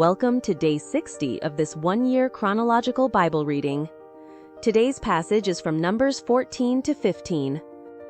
Welcome to day 60 of this one-year chronological Bible reading. Today's passage is from Numbers 14 to 15.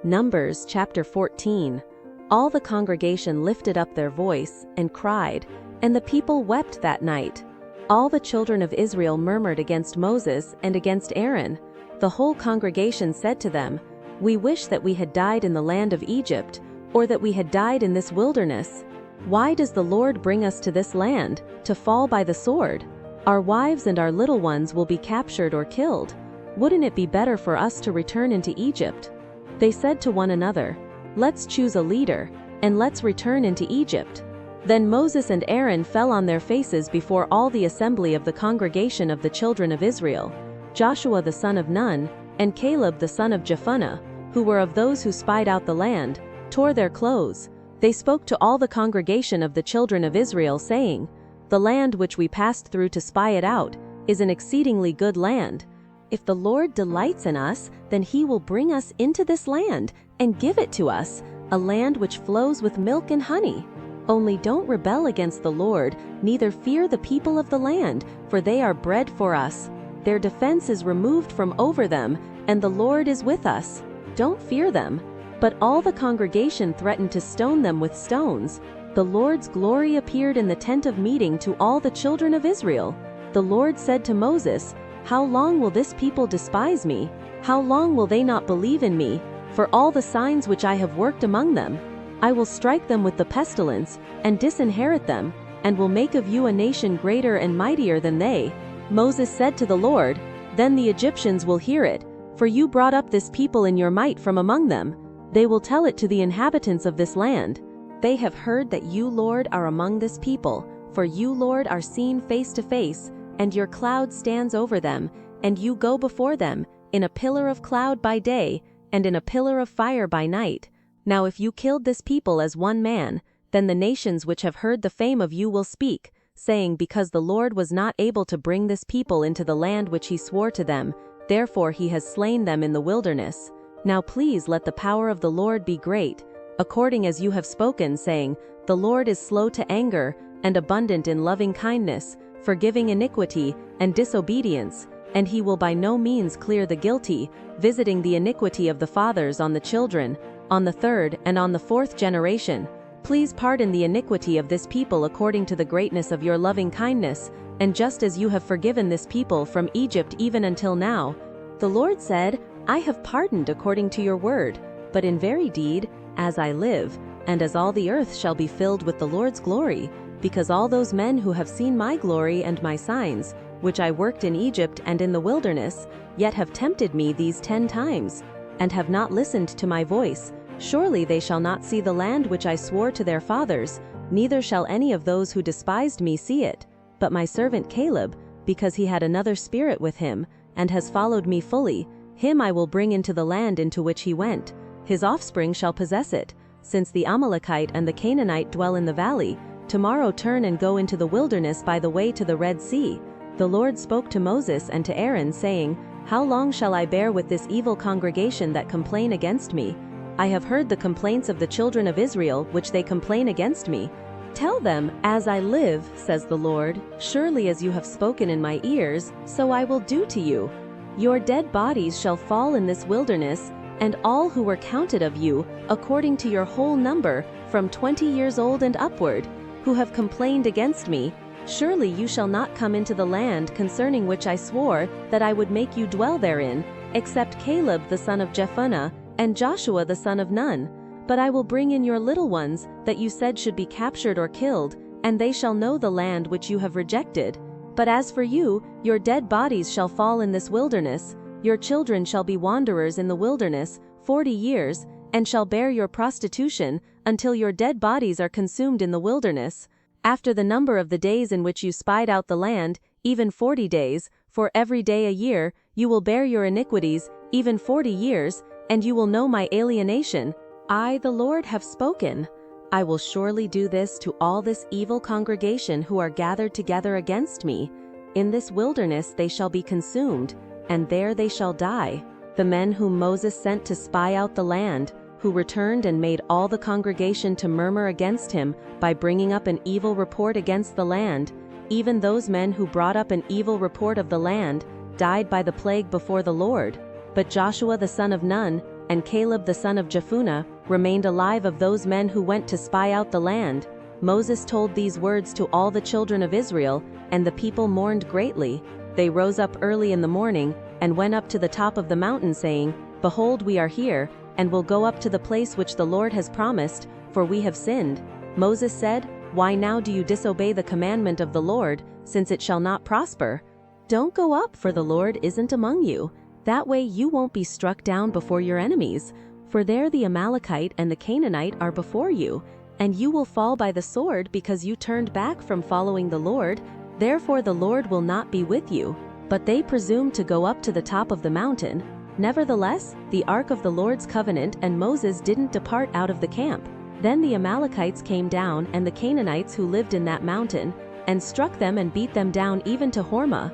Numbers chapter 14. All the congregation lifted up their voice and cried, and the people wept that night. All the children of Israel murmured against Moses and against Aaron. The whole congregation said to them, "We wish that we had died in the land of Egypt, or that we had died in this wilderness. Why does the Lord bring us to this land, to fall by the sword? Our wives and our little ones will be captured or killed. Wouldn't it be better for us to return into Egypt?" They said to one another, "Let's choose a leader, and let's return into Egypt." Then Moses and Aaron fell on their faces before all the assembly of the congregation of the children of Israel. Joshua the son of Nun, and Caleb the son of Jephunneh, who were of those who spied out the land, tore their clothes. They spoke to all the congregation of the children of Israel, saying, "The land which we passed through to spy it out is an exceedingly good land. If the Lord delights in us, then he will bring us into this land and give it to us, a land which flows with milk and honey. Only don't rebel against the Lord, neither fear the people of the land, for they are bread for us. Their defense is removed from over them, and the Lord is with us. Don't fear them." But all the congregation threatened to stone them with stones. The Lord's glory appeared in the tent of meeting to all the children of Israel. The Lord said to Moses, "How long will this people despise me? How long will they not believe in me, for all the signs which I have worked among them? I will strike them with the pestilence, and disinherit them, and will make of you a nation greater and mightier than they." Moses said to the Lord, "Then the Egyptians will hear it, for you brought up this people in your might from among them. They will tell it to the inhabitants of this land. They have heard that you, Lord, are among this people, for you, Lord, are seen face to face, and your cloud stands over them, and you go before them, in a pillar of cloud by day, and in a pillar of fire by night. Now if you killed this people as one man, then the nations which have heard the fame of you will speak, saying, because the Lord was not able to bring this people into the land which he swore to them, therefore he has slain them in the wilderness. Now please let the power of the Lord be great, according as you have spoken, saying, the Lord is slow to anger, and abundant in loving kindness, forgiving iniquity and disobedience, and he will by no means clear the guilty, visiting the iniquity of the fathers on the children, on the third and on the fourth generation. Please pardon the iniquity of this people according to the greatness of your loving kindness, and just as you have forgiven this people from Egypt even until now." The Lord said, "I have pardoned according to your word, but in very deed, as I live, and as all the earth shall be filled with the Lord's glory, because all those men who have seen my glory and my signs, which I worked in Egypt and in the wilderness, yet have tempted me these 10 times, and have not listened to my voice, surely they shall not see the land which I swore to their fathers, neither shall any of those who despised me see it. But my servant Caleb, because he had another spirit with him, and has followed me fully, him I will bring into the land into which he went. His offspring shall possess it. Since the Amalekite and the Canaanite dwell in the valley, tomorrow turn and go into the wilderness by the way to the Red Sea." The Lord spoke to Moses and to Aaron, saying, "How long shall I bear with this evil congregation that complain against me? I have heard the complaints of the children of Israel, which they complain against me. Tell them, as I live, says the Lord, surely as you have spoken in my ears, so I will do to you. Your dead bodies shall fall in this wilderness, and all who were counted of you, according to your whole number, from 20 years old and upward, who have complained against me. Surely you shall not come into the land concerning which I swore that I would make you dwell therein, except Caleb the son of Jephunneh, and Joshua the son of Nun. But I will bring in your little ones, that you said should be captured or killed, and they shall know the land which you have rejected. But as for you, your dead bodies shall fall in this wilderness. Your children shall be wanderers in the wilderness 40 years, and shall bear your prostitution, until your dead bodies are consumed in the wilderness. After the number of the days in which you spied out the land, even 40 days, for every day a year, you will bear your iniquities, even 40 years, and you will know my alienation. I, the Lord, have spoken. I will surely do this to all this evil congregation who are gathered together against me. In this wilderness they shall be consumed, and there they shall die. The men whom Moses sent to spy out the land, who returned and made all the congregation to murmur against him by bringing up an evil report against the land, even those men who brought up an evil report of the land, died by the plague before the Lord. But Joshua the son of Nun, and Caleb the son of Jephunneh, remained alive of those men who went to spy out the land. Moses told these words to all the children of Israel, and the people mourned greatly. They rose up early in the morning, and went up to the top of the mountain, saying, Behold, we are here, and will go up to the place which the Lord has promised, for we have sinned. Moses said, Why now do you disobey the commandment of the Lord, since it shall not prosper? Don't go up, for the Lord isn't among you. That way you won't be struck down before your enemies. For there the Amalekite and the Canaanite are before you, and you will fall by the sword because you turned back from following the Lord. Therefore the Lord will not be with you. But they presumed to go up to the top of the mountain. Nevertheless, the ark of the Lord's covenant and Moses didn't depart out of the camp. Then the Amalekites came down, and the Canaanites who lived in that mountain, and struck them and beat them down even to Hormah.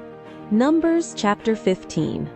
Numbers chapter 15.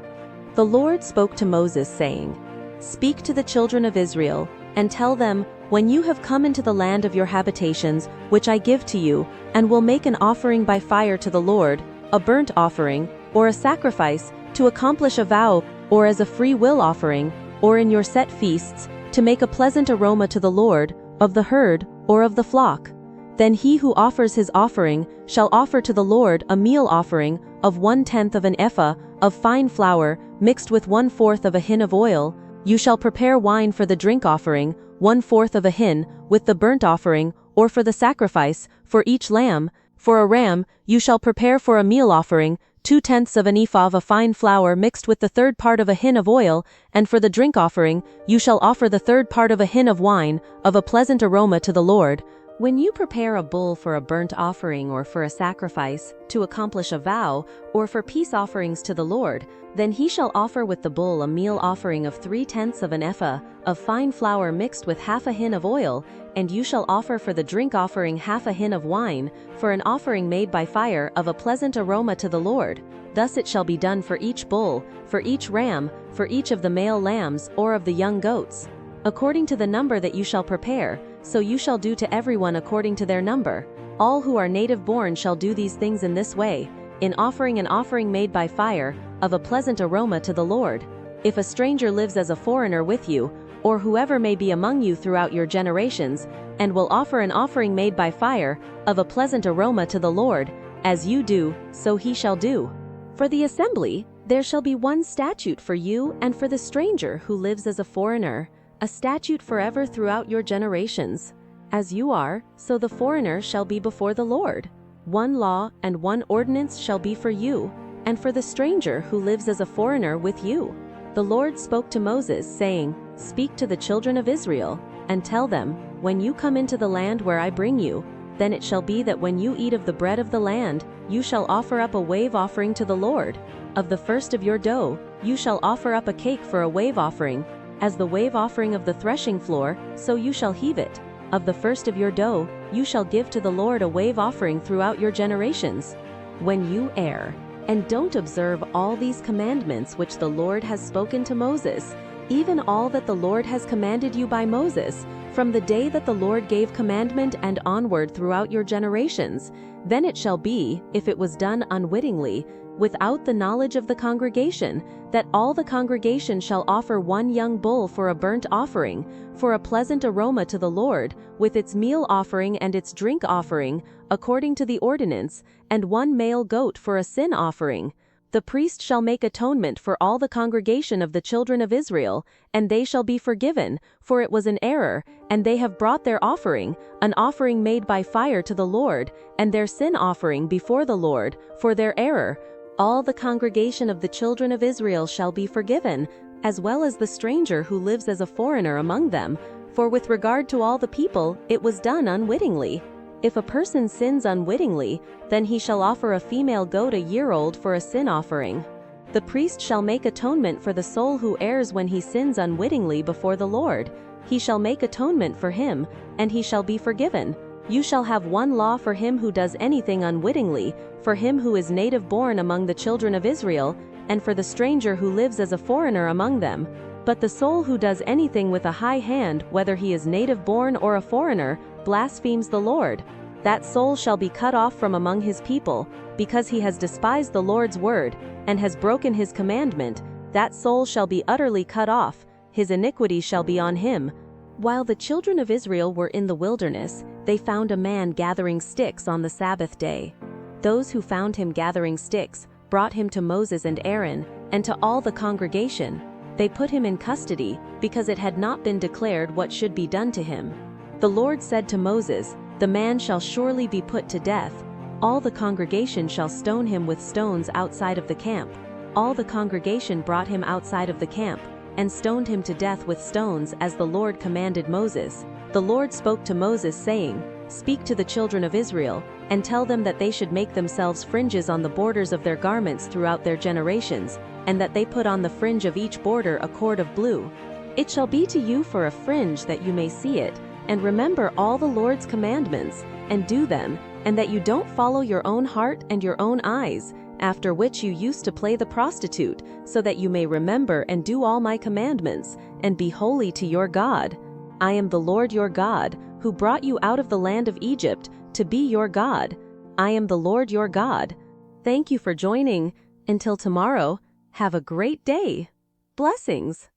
The Lord spoke to Moses, saying, Speak to the children of Israel, and tell them, When you have come into the land of your habitations, which I give to you, and will make an offering by fire to the Lord, a burnt offering, or a sacrifice, to accomplish a vow, or as a free will offering, or in your set feasts, to make a pleasant aroma to the Lord, of the herd, or of the flock. Then he who offers his offering shall offer to the Lord a meal offering of 1/10 of an ephah of fine flour mixed with 1/4 of a hin of oil. You shall prepare wine for the drink offering, 1/4 of a hin, with the burnt offering, or for the sacrifice, for each lamb. For a ram, you shall prepare for a meal offering 2/10 of an ephah of a fine flour mixed with the 1/3 part of a hin of oil, and for the drink offering, you shall offer the 1/3 part of a hin of wine, of a pleasant aroma to the Lord. When you prepare a bull for a burnt offering or for a sacrifice, to accomplish a vow, or for peace offerings to the Lord, then he shall offer with the bull a meal offering of 3/10 of an ephah of fine flour mixed with half a hin of oil, and you shall offer for the drink offering half a hin of wine, for an offering made by fire of a pleasant aroma to the Lord. Thus it shall be done for each bull, for each ram, for each of the male lambs or of the young goats. According to the number that you shall prepare, so you shall do to everyone according to their number. All who are native born shall do these things in this way, in offering an offering made by fire, of a pleasant aroma to the Lord. If a stranger lives as a foreigner with you, or whoever may be among you throughout your generations, and will offer an offering made by fire, of a pleasant aroma to the Lord, as you do, so he shall do. For the assembly, there shall be one statute for you and for the stranger who lives as a foreigner, a statute forever throughout your generations. As you are, so the foreigner shall be before the Lord. One law and one ordinance shall be for you, and for the stranger who lives as a foreigner with you. The Lord spoke to Moses, saying, Speak to the children of Israel, and tell them, When you come into the land where I bring you, then it shall be that when you eat of the bread of the land, you shall offer up a wave offering to the Lord. Of the first of your dough, you shall offer up a cake for a wave offering. As the wave offering of the threshing floor, so you shall heave it. Of the first of your dough, you shall give to the Lord a wave offering throughout your generations. When you err, and don't observe all these commandments which the Lord has spoken to Moses, even all that the Lord has commanded you by Moses, from the day that the Lord gave commandment and onward throughout your generations, then it shall be, if it was done unwittingly, without the knowledge of the congregation, that all the congregation shall offer one young bull for a burnt offering, for a pleasant aroma to the Lord, with its meal offering and its drink offering, according to the ordinance, and one male goat for a sin offering. The priest shall make atonement for all the congregation of the children of Israel, and they shall be forgiven, for it was an error, and they have brought their offering, an offering made by fire to the Lord, and their sin offering before the Lord, for their error. All the congregation of the children of Israel shall be forgiven, as well as the stranger who lives as a foreigner among them, for with regard to all the people, it was done unwittingly. If a person sins unwittingly, then he shall offer a female goat a year old for a sin offering. The priest shall make atonement for the soul who errs when he sins unwittingly before the Lord. He shall make atonement for him, and he shall be forgiven. You shall have one law for him who does anything unwittingly, for him who is native born among the children of Israel, and for the stranger who lives as a foreigner among them. But the soul who does anything with a high hand, whether he is native born or a foreigner, blasphemes the Lord. that soul shall be cut off from among his people, because he has despised the Lord's word, and has broken his commandment, that soul shall be utterly cut off, his iniquity shall be on him. While the children of Israel were in the wilderness, they found a man gathering sticks on the Sabbath day. Those who found him gathering sticks brought him to Moses and Aaron, and to all the congregation. They put him in custody, because it had not been declared what should be done to him. The Lord said to Moses, "The man shall surely be put to death. All the congregation shall stone him with stones outside of the camp." All the congregation brought him outside of the camp, and stoned him to death with stones, as the Lord commanded Moses. The Lord spoke to Moses, saying, "Speak to the children of Israel, and tell them that they should make themselves fringes on the borders of their garments throughout their generations, and that they put on the fringe of each border a cord of blue. It shall be to you for a fringe, that you may see it, and remember all the Lord's commandments, and do them, and that you don't follow your own heart and your own eyes, after which you used to play the prostitute, so that you may remember and do all my commandments, and be holy to your God. I am the Lord your God, who brought you out of the land of Egypt, to be your God. I am the Lord your God." Thank you for joining. Until tomorrow, have a great day. Blessings.